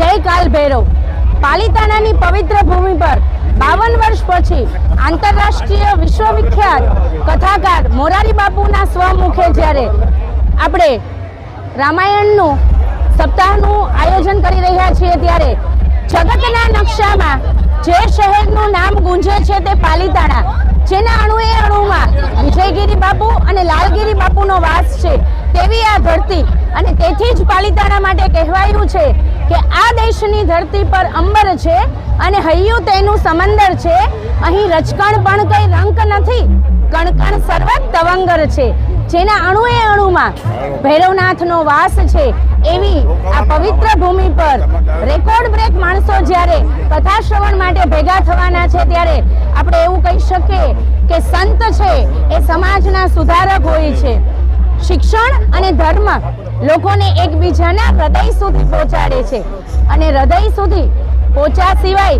જય કાલ ભૈરવ। પાલિતાણાની પવિત્ર ભૂમિ પર 52 વર્ષ પછી આંતરરાષ્ટ્રીય વિશ્વવિખ્યાત કથાકાર મોરારી બાપુના સ્વમુખે જ્યારે આપણે રામાયણનું સપ્તાહનું આયોજન કરી રહ્યા છીએ ત્યારે જગતના નકશામાં જે શહેરનું નામ ગુંજે છે તે પાલિતાણા, જેના અણુએ અણુમાં વિજયગીરી બાપુ અને લાલગીરી બાપુનો વાસ છે તેવી આ ધરતી, અને તેથી જ પાલિતાણા માટે કહેવાયું છે કે આ દેશની ધરતી પર અંબર છે અને હૈયું તેનું સમંદર છે। અહીં રચકણ પણ કઈ રંક નથી, કણકણ સર્વત તવંગર છે, જેના અણુએ અણુમાં ભૈરવનાથનો વાસ છે। એવી આ પવિત્ર ભૂમિ પર રેકોર્ડ બ્રેક માણસો જ્યારે કથા શ્રવણ માટે ભેગા થવાના છે ત્યારે આપણે એવું કહી શકીએ કે સંત છે એ સમાજના સુધારક હોય છે। શિક્ષણ અને ધર્મ લોકોને એકબીજાના હૃદય સુધી પહોંચાડે છે, અને હૃદય સુધી પહોંચ્યા સિવાય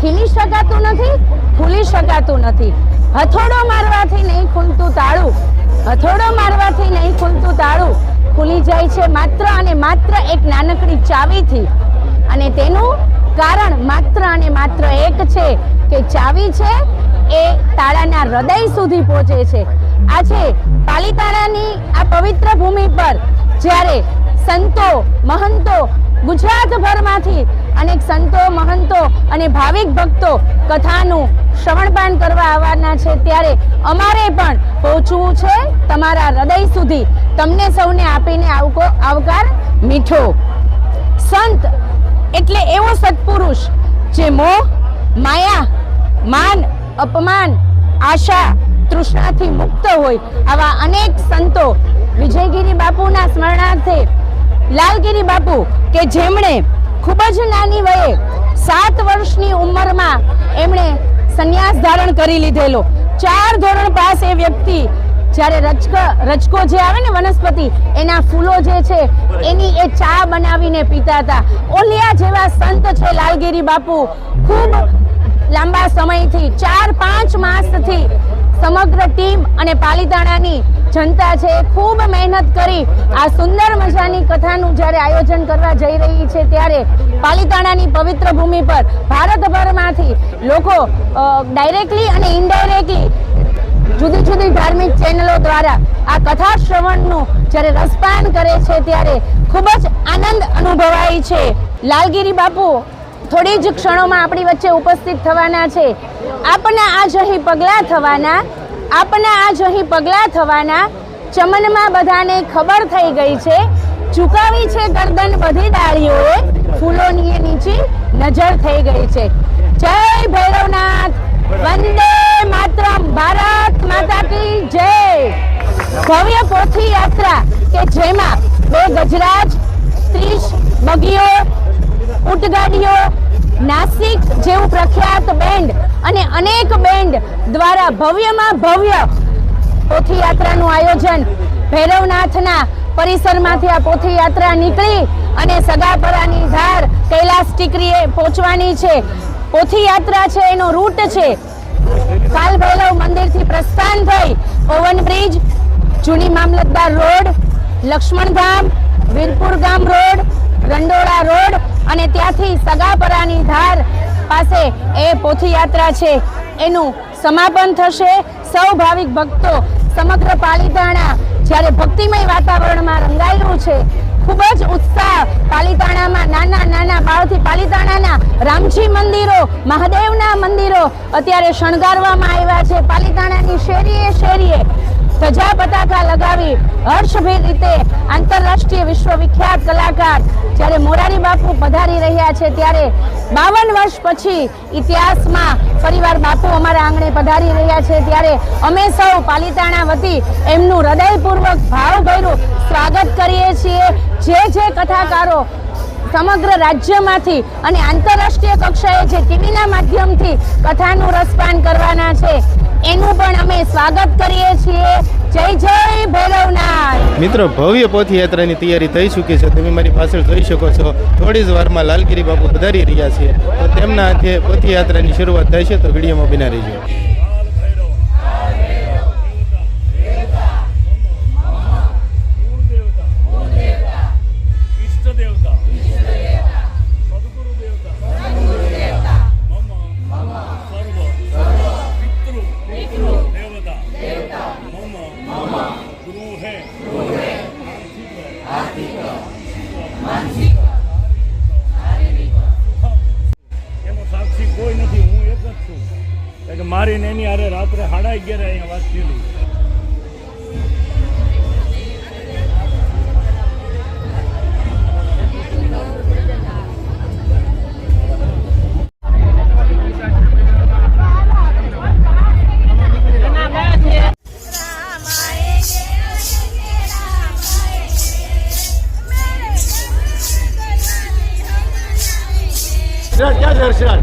ખીલી શકાતું નથી, ખુલી શકાતું નથી। હથોડો મારવાથી નહીં ખુલતું તાળું, હથોડો મારવાથી નહીં ખુલતું તાળું ખુલી જાય છે માત્ર અને માત્ર એક નાનકડી ચાવીથી, અને તેનું કારણ માત્ર અને માત્ર એક છે કે ચાવી છે એ તાળાના હૃદય સુધી પહોંચે છે। આજે પાલિતાણાની આ પવિત્ર ભૂમિ પર જ્યારે સંતો મહંતો ગુજરાતભરમાંથી અનેક સંતો મહંતો અને ભાવિક ભક્તો કથાનું શ્રવણપાન કરવા આવવાના છે ત્યારે અમારે પણ પહોંચવું છે તમારા હૃદય સુધી, તમને સૌને આપીને આવકાર મીઠો। સંત એટલે એવો સત્પુરુષ જે મોહ, માયા, માન, અપમાન, આશા, તૃષ્ણાથી મુક્ત હોય। આવા અનેક સંતો વિજયગીરી બાપુના સ્મરણાર્થે લાલગીરી બાપુ કે જેમણે ખૂબ જ નાની વયે 7 વર્ષની ઉંમરમાં એમણે સંન્યાસ ધારણ કરી લીધેલો। 4 ધોરણ પાસ એ વ્યક્તિ જ્યારે રચકો જે આવે ને વનસ્પતિ, એના ફૂલો જે છે એની એ ચા બનાવીને પીતા હતા। ઓલિયા જેવા સંત છે લાલગીરી બાપુ, ખૂબ લાંબા સમયથી 4-5 માસથી સમગ્ર ટીમ અને પાલિતાણાની જનતા છે ખૂબ મહેનત કરી આ સુંદર મજાની કથાનું જ્યારે આયોજન કરવા જઈ રહી છે ત્યારે પાલિતાણાની પવિત્ર ભૂમિ પર ભારતભરમાંથી લોકો ડાયરેક્ટલી અને ઇનડાયરેક્ટલી જુદી જુદી ધાર્મિક ચેનલો દ્વારા આ કથા શ્રવણનું જ્યારે રસપાન કરે છે ત્યારે ખૂબ જ આનંદ અનુભવાય છે। લાલગીરી બાપુ થોડી જ ક્ષણોમાં આપણી વચ્ચે ઉપસ્થિત થવાના છે। આપના આજ અહીં પગલાં થવાના, આપના આજ અહીં પગલાં થવાના, ચમનમાં બધાને ખબર થઈ ગઈ છે, ઝુકાવી છે ગરદન બધી ડાળીઓએ, ફૂલોની એ નીચી નજર થઈ ગઈ છે। જય ભૈરવનાથ, વંદે માતરમ, ભારત માતા કી જય। ભવ્ય પોથી યાત્રા કે જેમાં 2 ગજરાજ, 30 બગીઓ, ઊંટગાડીઓ, નાસિક જેવું પ્રખ્યાત બેન્ડ અને અનેક બેન્ડ દ્વારા ભવ્યમાં ભવ્ય પોથી યાત્રાનું આયોજન ભૈરવનાથના પરિસરમાંથી આ પોથી યાત્રા નીકળી અને સગાપરાની ધાર કૈલાસ ટીકરીએ પહોંચવાની છે। પોથી યાત્રા છે એનો રૂટ છે કાલ ભૈરવ મંદિરથી પ્રસ્થાન થઈ ઓવન બ્રિજ, જૂની મામલતદાર રોડ, લક્ષ્મણધામ, વીરપુર ગામ રોડ, રંડોળા રોડ અને ત્યાંથી સગાપરાની ધાર પાસે એ પોથી યાત્રા છે એનું સમાપન થશે। સૌ ભાવિક ભક્તો સમગ્ર પાલિતાણા જ્યારે ભક્તિમય વાતાવરણમાં રંગાયેલું છે, ખૂબ જ ઉત્સાહ પાલિતાણામાં નાના નાના બાળથી પાલિતાણાના રામજી મંદિરો, મહાદેવના મંદિરો અત્યારે શણગારવામાં આવ્યા છે। પાલિતાણાની શેરીએ શેરીએ ધજા પતાકા લગાવી હર્ષભેર રીતે આંતરરાષ્ટ્રીય વિશ્વવિખ્યાત કલાકાર જ્યારે મોરારી બાપુ પધારી રહ્યા છે ત્યારે 52 વર્ષ પછી ઇતિહાસમાં ફરીવાર બાપુ અમારા આંગણે પધારી રહ્યા છે ત્યારે અમે સૌ પાલિતાણા વતી એમનું હૃદયપૂર્વક ભાવભર્યું સ્વાગત કરીએ છીએ। જે કથાકારો સમગ્ર રાજ્યમાંથી અને આંતરરાષ્ટ્રીય કક્ષાએ જે ટીવીના માધ્યમથી કથાનું રસપાન કરવાના છે એનું પણ અમે સ્વાગત કરીએ છીએ। જય જય ભૈરવનાથ। મિત્રો, ભવ્ય પોથી યાત્રાની તૈયારી થઈ ચૂકી છે, તમે મારી પાછળ જોઈ શકો છો। થોડી જ વારમાં લાલગીરી બાપુ પધારી રહ્યા છે, તો તેમના હાથે પોથી યાત્રાની શરૂઆત થાય છે, તો વિડીયોમાં બિના રહેજો। મારી ને એની હારે રાત્રે 11:30 અહીંયા વાત થયેલી. ક્યાં છે હર્ષરાજ?